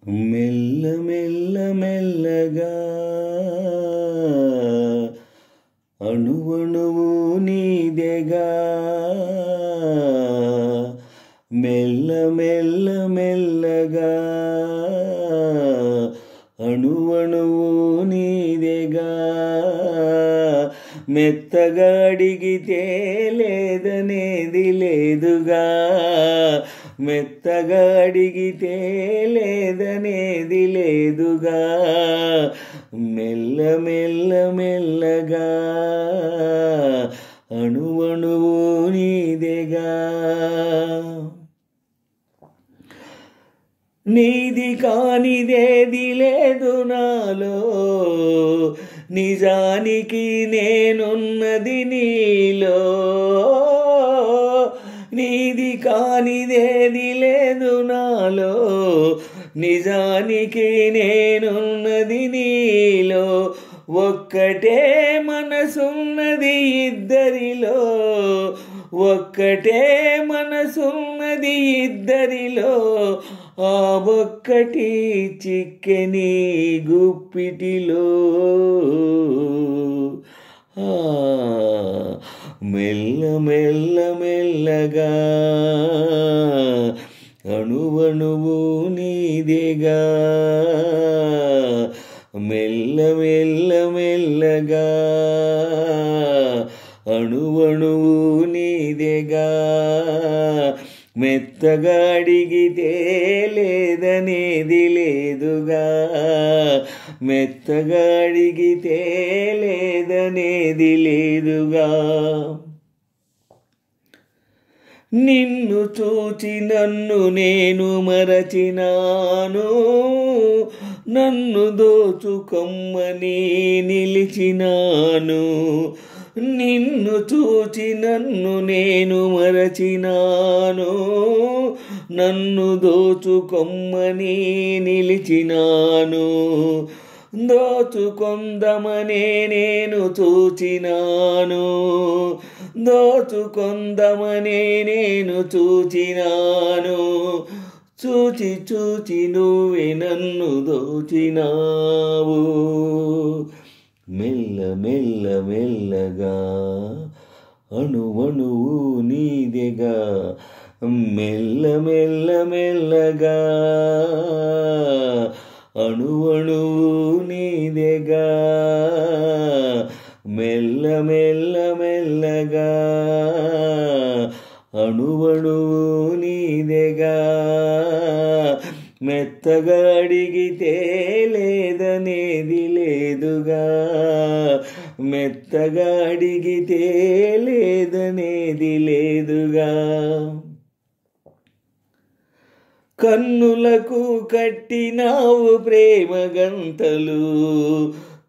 మెల్ల మెల్ల మెల్లగా అణువణువు నీదెగా మెల్ల మెల్ల మెల్లగా అణువణువు నీదెగా మెత్తగా అడిగితే లేదనేది లేదుగా మెత్తగా అడిగితే లేదనేది లేదుగా మెల్ల మెల్ల మెల్లగా అణువణువు నీదెగా నీది కానిదేది లేదు నాలో నిజానికి నేనున్నది నీలో నీది కానిదేది లేదు నాలో నిజానికి నేనున్నది నీలో ఒక్కటే మనసున్నది ఇద్దరిలో ఒక్కటే మనసున్నది ఇద్దరిలో ఆ ఒక్కటి చిక్కెని గుప్పిటిలో మెల్ల మెల్ల మెల్లగా అణువణువు నీదెగా మెల్ల మెల్ల మెల్లగా అణువణువు నీదెగా మెత్తగా అడిగితే లేదనేది లేదుగా మెత్తగా అడిగితే లేదనేది లేదుగా నిన్ను చూచి నన్ను నేను మరచినాను నన్ను దోచుకొమ్మని నిలిచినాను నిన్ను చూచి నన్ను నేను మరచినాను నన్ను దోచుకొమ్మని నిలిచినాను దోచుకొందమనే నేను చూచినాను దోచుకొందమనే నేను చూచినాను చూచి చూచి నువ్వే నన్ను దోచినావు మెల్ల మెల్ల మెల్లగా అణువణువు నీదెగా మెల్ల మెల్ల మెల్లగా అణువణువు నీదెగా మెల్ల మెల్ల మెల్లగా అణువణువు నీదెగా మెత్తగా అడిగితే లేదనేది లేదుగా మెత్తగా అడిగితే లేదనేది లేదుగా కన్నులకు కట్టినావు ప్రేమ గంతలు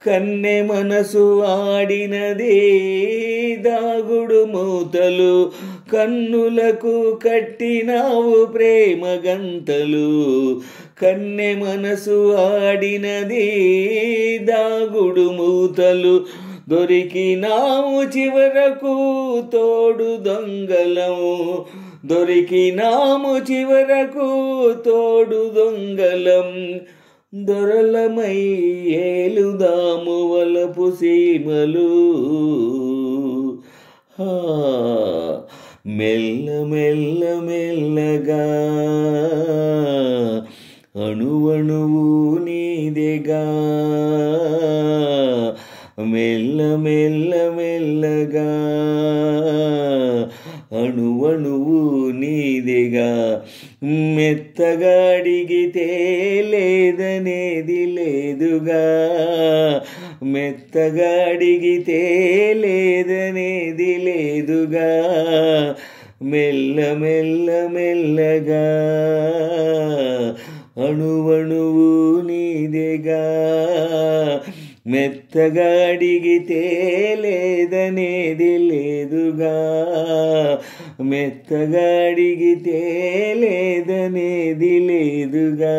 కన్నె మనసు ఆడినదే దాగుడు మూతలు కన్నులకు కట్టినావు ప్రేమ గంతలు కన్నె మనసు ఆడినదే దాగుడు మూతలు దొరికినావు చివరకు తోడు దొంగలం దొరికినాము చివరకు తోడు దొంగలం దొరలమై ఏలుదాము వలపు సీమలు మెల్ల మెల్ల మెల్లగా అణువణువు నీదెగా మెల్ల మెల్ల మెల్లగా అణువణువు నీదెగా మెత్తగా అడిగితే లేదనేది లేదుగా మెత్తగా అడిగితే లేదనేది లేదుగా మెల్ల మెల్ల మెల్లగా అణువణువు నీదెగా మెత్తగా అడిగితే లేదనేది లేదుగా మెత్తగా అడిగితే లేదనేది లేదుగా